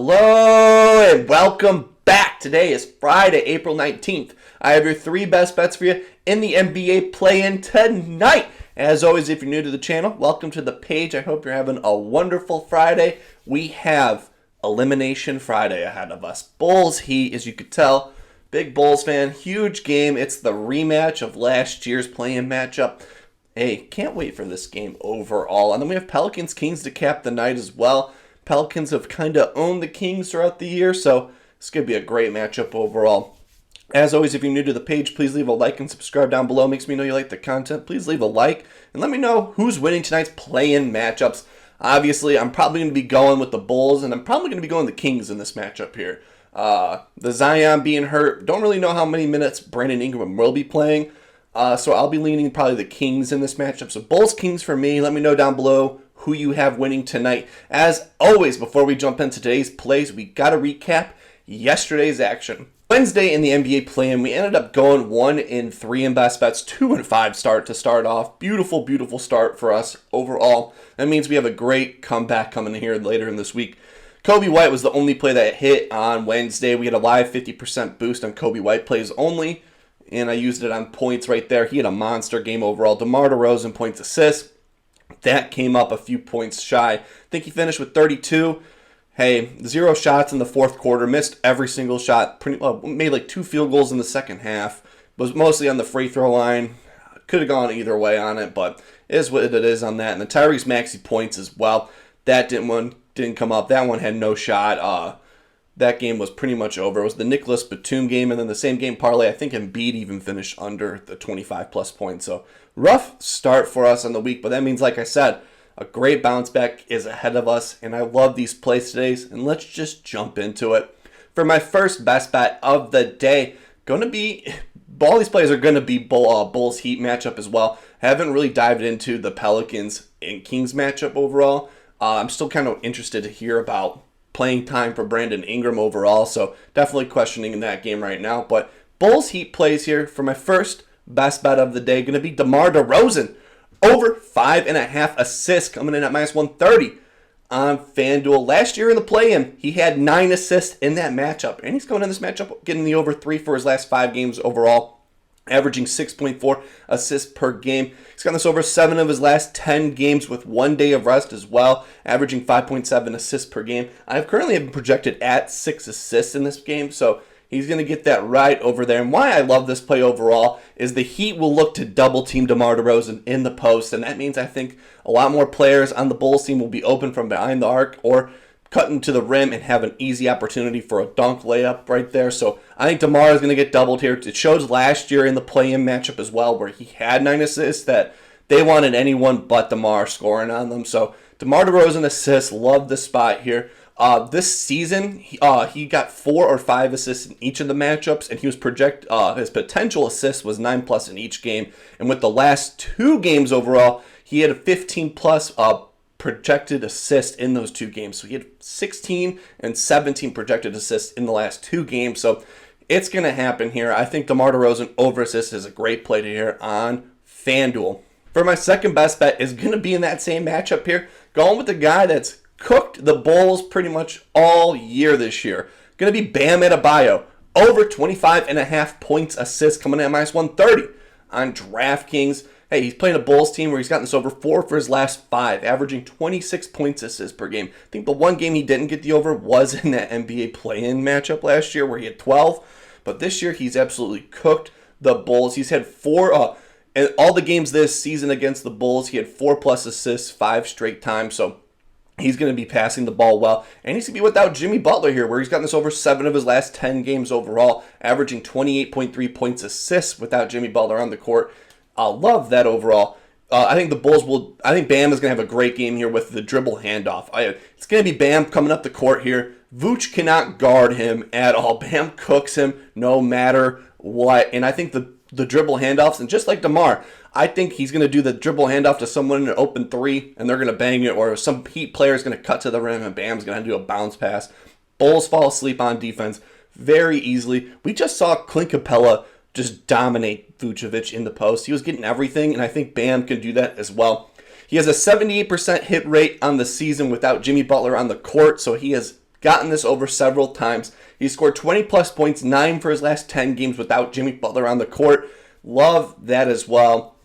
Hello and welcome back. Today is Friday, April 19th. I have your three best bets for you in the NBA play-in tonight. As always, if you're new to the channel, welcome to the page. I hope you're having a wonderful Friday. We have Elimination Friday ahead of us. Bulls Heat, as you could tell, big Bulls fan, huge game. It's the rematch of last year's play-in matchup. Hey, can't wait for this game overall. And then we have Pelicans Kings to cap the night as well. Pelicans have kind of owned the Kings throughout the year, so it's going to be a great matchup overall. As always, if you're new to the page, please leave a like and subscribe down below. Makes me know you like the content. Please leave a like and let me know who's winning tonight's play-in matchups. Obviously, I'm probably going to be going with the Bulls, and I'm probably going to be going the Kings in this matchup here. The Zion being hurt, don't really know how many minutes Brandon Ingram will be playing, so I'll be leaning probably the Kings in this matchup. So Bulls, Kings for me. Let me know down below who you have winning tonight. As always, before we jump into today's plays, we got to recap yesterday's action. Wednesday in the NBA play-in, we ended up going 1-3 in best bets, 2-5 start to start off. Beautiful, beautiful start for us overall. That means we have a great comeback coming here later in this week. Kobe White was the only play that hit on Wednesday. We had a live 50% boost on Kobe White plays only, and I used it on points right there. He had a monster game overall. DeMar DeRozan points, assists. That came up a few points shy. I think he finished with 32. Hey, 0 shots in the fourth quarter. Missed every single shot. Made like 2 field goals in the second half. Was mostly on the free throw line. Could have gone either way on it, but it is what it is on that. And the Tyrese Maxey points as well. That didn't come up. That one had no shot. That game was pretty much over. It was the Nicholas Batum game, and then the same game parlay. I think Embiid even finished under the 25-plus points. So rough start for us on the week, but that means, like I said, a great bounce back is ahead of us, and I love these plays today, and let's just jump into it. For my first best bet of the day, all these plays are going to be Bulls Heat matchup as well. I haven't really dived into the Pelicans and Kings matchup overall. I'm still kind of interested to hear about playing time for Brandon Ingram overall, so definitely questioning in that game right now. But Bulls Heat plays here for my first best bet of the day, going to be DeMar DeRozan. Over 5.5 assists coming in at minus 130 on FanDuel. Last year in the play-in, he had 9 assists in that matchup, and he's going in this matchup getting the over 3 for his last 5 games overall, averaging 6.4 assists per game. He's gotten this over 7 of his last 10 games with 1 day of rest as well, averaging 5.7 assists per game. I've currently been projected at 6 assists in this game, so he's going to get that right over there. And why I love this play overall is the Heat will look to double-team DeMar DeRozan in the post, and that means I think a lot more players on the Bulls team will be open from behind the arc or cutting to the rim and have an easy opportunity for a dunk layup right there. So I think DeMar is going to get doubled here. It shows last year in the play-in matchup as well where he had 9 assists that they wanted anyone but DeMar scoring on them. So DeMar DeRozan assists, love the spot here. This season, he got 4 or 5 assists in each of the matchups, and he was his potential assist was 9+ in each game. And with the last 2 games overall, he had a 15+ projected assist in those 2 games. So he had 16 and 17 projected assists in the last 2 games. So it's going to happen here. I think DeMar DeRozan over assist is a great play to here on FanDuel. For my second best bet is going to be in that same matchup here. Going with the guy that's cooked the Bulls pretty much all year this year. Going to be Bam Adebayo. Over 25.5 points assists coming in at minus 130 on DraftKings. Hey, he's playing a Bulls team where he's gotten this over 4 for his last 5, averaging 26 points assists per game. I think the one game he didn't get the over was in that NBA play-in matchup last year where he had 12. But this year, he's absolutely cooked the Bulls. He's had 4, in all the games this season against the Bulls, he had 4+ assists 5 straight times. So he's going to be passing the ball well. And he's going to be without Jimmy Butler here, where he's gotten this over 7 of his last 10 games overall, averaging 28.3 points assists without Jimmy Butler on the court. I love that overall. I think Bam is going to have a great game here with the dribble handoff. It's going to be Bam coming up the court here. Vooch cannot guard him at all. Bam cooks him no matter what. And I think the dribble handoffs, and just like DeMar, I think he's going to do the dribble handoff to someone in an open 3, and they're going to bang it, or some Heat player is going to cut to the rim, and Bam's going to do a bounce pass. Bulls fall asleep on defense very easily. We just saw Clint Capella just dominate Vucevic in the post. He was getting everything, and I think Bam can do that as well. He has a 78% hit rate on the season without Jimmy Butler on the court, so he has gotten this over several times. He scored 20 plus points, 9 for his last 10 games without Jimmy Butler on the court. Love that as well.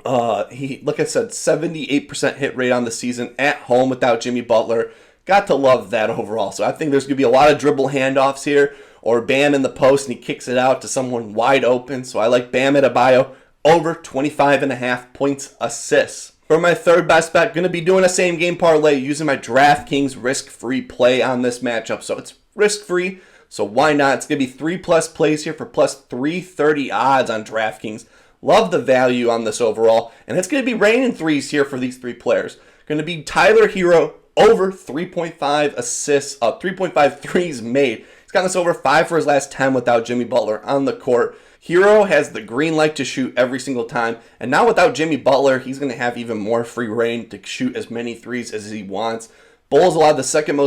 Like I said, 78% hit rate on the season at home without Jimmy Butler. Got to love that overall. So I think there's going to be a lot of dribble handoffs here, or Bam in the post and he kicks it out to someone wide open. So I like Bam Adebayo over 25.5 points assists. For my third best bet, going to be doing a same game parlay using my DraftKings risk-free play on this matchup. So it's risk-free, so why not? It's going to be 3+ plays here for plus 330 odds on DraftKings. Love the value on this overall. And it's going to be raining threes here for these three players. Going to be Tyler Hero over 3.5 assists, 3.5 threes made. He's gotten this over 5 for his last 10 without Jimmy Butler on the court. Hero has the green light to shoot every single time. And now without Jimmy Butler, he's going to have even more free reign to shoot as many threes as he wants. Bulls allowed the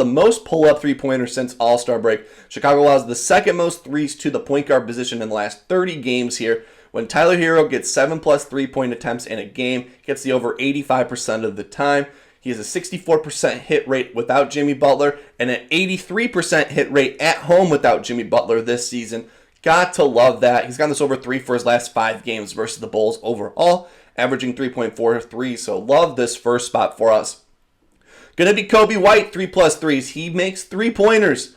most pull-up three-pointers since All-Star break. Chicago allows the second most threes to the point guard position in the last 30 games here. When Tyler Hero gets 7+ 3-point attempts in a game, gets the over 85% of the time. He has a 64% hit rate without Jimmy Butler and an 83% hit rate at home without Jimmy Butler this season. Got to love that. He's gotten this over 3 for his last 5 games versus the Bulls overall, averaging 3.43. So love this first spot for us. Going to be Kobe White, 3+ threes. He makes 3-pointers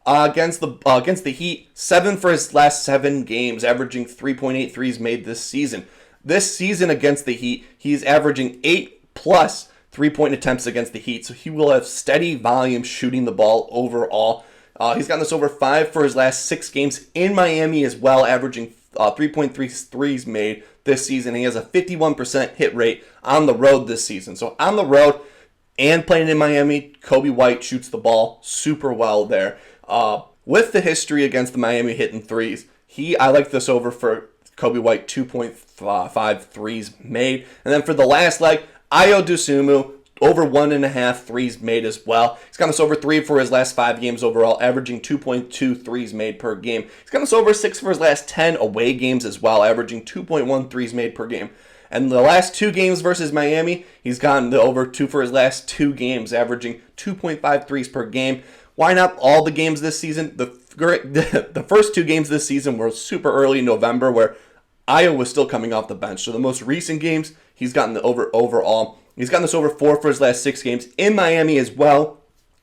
against the Heat. 7 for his last 7 games, averaging 3.8 threes made this season. This season against the Heat, he's averaging 8+ 3-point attempts against the Heat. So he will have steady volume shooting the ball overall. He's gotten this over 5 for his last 6 games in Miami as well, averaging 3.3 threes made this season. He has a 51% hit rate on the road this season. So on the road and playing in Miami, Kobe White shoots the ball super well there. With the history against the Miami hitting threes, I like this over for Kobe White, 2.5 threes made. And then for the last leg, Ayo Dosunmu, over 1.5 threes made as well. He's got this over 3 for his last 5 games overall, averaging 2.2 threes made per game. He's got this over 6 for his last 10 away games as well, averaging 2.1 threes made per game. And the last 2 games versus Miami, he's gotten the over 2 for his last 2 games, averaging 2.5 threes per game. Why not all the games this season? The first 2 games this season were super early in November, where Ayo was still coming off the bench. So the most recent games, he's gotten the over overall. He's gotten this over 4 for his last 6 games in Miami as well.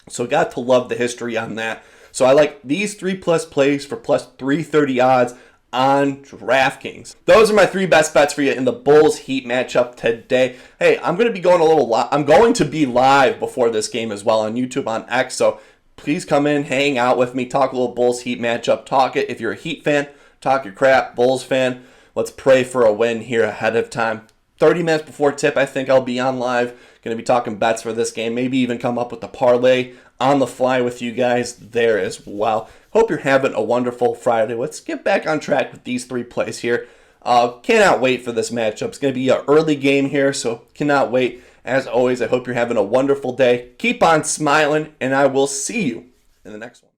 So got to love the history on that. So I like these 3+ plays for plus 330 odds on DraftKings. Those are my 3 best bets for you in the Bulls Heat matchup today. Hey, I'm going to be going to be live before this game as well on YouTube, on X. So please come in, hang out with me, talk a little Bulls Heat matchup, talk it. If you're a Heat fan, talk your crap. Bulls fan, let's pray for a win here ahead of time. 30 minutes before tip, I think I'll be on live. Going to be talking bets for this game. Maybe even come up with the parlay on the fly with you guys there as well. Hope you're having a wonderful Friday. Let's get back on track with these 3 plays here. Cannot wait for this matchup. It's going to be an early game here, so cannot wait. As always, I hope you're having a wonderful day. Keep on smiling, and I will see you in the next one.